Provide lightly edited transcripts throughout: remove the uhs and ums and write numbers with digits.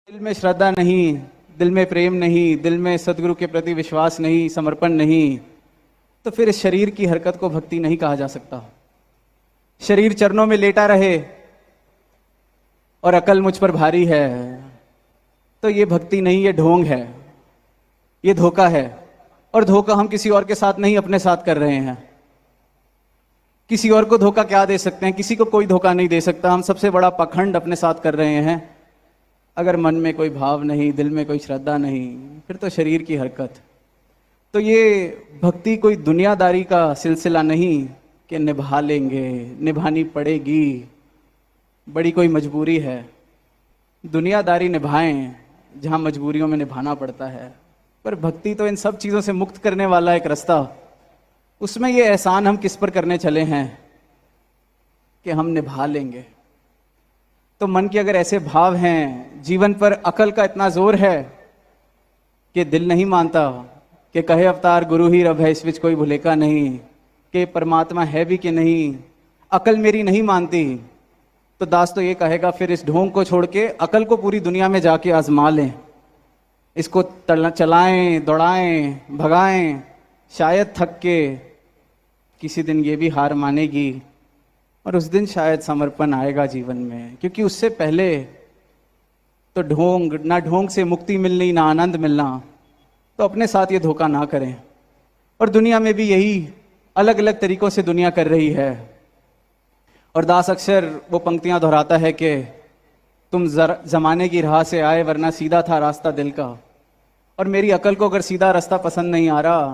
दिल में श्रद्धा नहीं, दिल में प्रेम नहीं, दिल में सदगुरु के प्रति विश्वास नहीं, समर्पण नहीं, तो फिर इस शरीर की हरकत को भक्ति नहीं कहा जा सकता। शरीर चरणों में लेटा रहे और अकल मुझ पर भारी है, तो ये भक्ति नहीं, ये ढोंग है, ये धोखा है। और धोखा हम किसी और के साथ नहीं, अपने साथ कर रहे हैं। किसी और को धोखा क्या दे सकते हैं? किसी को कोई धोखा नहीं दे सकता। हम सबसे बड़ा पाखंड अपने साथ कर रहे हैं। अगर मन में कोई भाव नहीं, दिल में कोई श्रद्धा नहीं, फिर तो शरीर की हरकत। तो ये भक्ति कोई दुनियादारी का सिलसिला नहीं कि निभा लेंगे, निभानी पड़ेगी, बड़ी कोई मजबूरी है। दुनियादारी निभाएं जहाँ मजबूरियों में निभाना पड़ता है, पर भक्ति तो इन सब चीज़ों से मुक्त करने वाला एक रास्ता। उसमें ये एहसान हम किस पर करने चले हैं कि हम निभा लेंगे। तो मन के अगर ऐसे भाव हैं, जीवन पर अकल का इतना जोर है कि दिल नहीं मानता कि कहे अवतार गुरु ही रब है, इस विच कोई भुलेखा नहीं, कि परमात्मा है भी कि नहीं, अकल मेरी नहीं मानती, तो दास तो ये कहेगा फिर इस ढोंग को छोड़ के अकल को पूरी दुनिया में जाके आजमा लें, इसको चलाएं, दौड़ाएं, भगाएं, शायद थक के किसी दिन ये भी हार मानेगी और उस दिन शायद समर्पण आएगा जीवन में। क्योंकि उससे पहले तो ढोंग, ना ढोंग से मुक्ति मिलनी, ना आनंद मिलना। तो अपने साथ ये धोखा ना करें। और दुनिया में भी यही अलग अलग तरीकों से दुनिया कर रही है। और दास अक्सर वो पंक्तियां दोहराता है कि तुम जमाने की राह से आए, वरना सीधा था रास्ता दिल का। और मेरी अकल को अगर सीधा रास्ता पसंद नहीं आ रहा,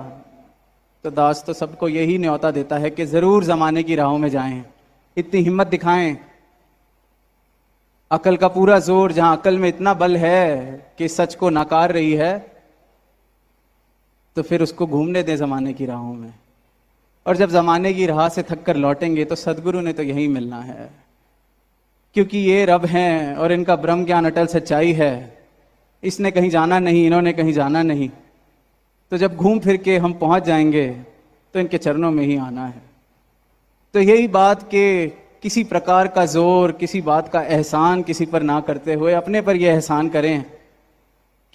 तो दास तो सबको यही न्योता देता है कि जरूर जमाने की राहों में जाएं, इतनी हिम्मत दिखाएं। अकल का पूरा जोर, जहां अकल में इतना बल है कि सच को नकार रही है, तो फिर उसको घूमने दें जमाने की राहों में। और जब जमाने की राह से थक कर लौटेंगे तो सदगुरु ने तो यही मिलना है। क्योंकि ये रब हैं और इनका ब्रह्म ज्ञान अटल सच्चाई है। इसने कहीं जाना नहीं, इन्होंने कहीं जाना नहीं। तो जब घूम फिर के हम पहुंच जाएंगे तो इनके चरणों में ही आना है। तो यही बात कि किसी प्रकार का जोर, किसी बात का एहसान किसी पर ना करते हुए अपने पर यह एहसान करें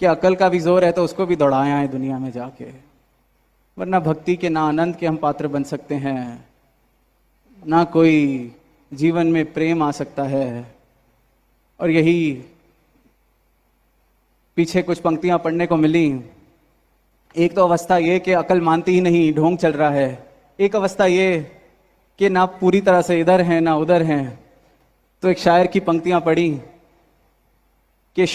कि अकल का भी जोर है तो उसको भी दौड़ाएं आए दुनिया में जाके। वरना भक्ति के ना आनंद के हम पात्र बन सकते हैं, ना कोई जीवन में प्रेम आ सकता है। और यही पीछे कुछ पंक्तियां पढ़ने को मिली। एक तो अवस्था ये कि अकल मानती ही नहीं, ढोंग चल रहा है। एक अवस्था ये कि ना पूरी तरह से इधर हैं ना उधर हैं। तो एक शायर की पंक्तियां पढ़ी कि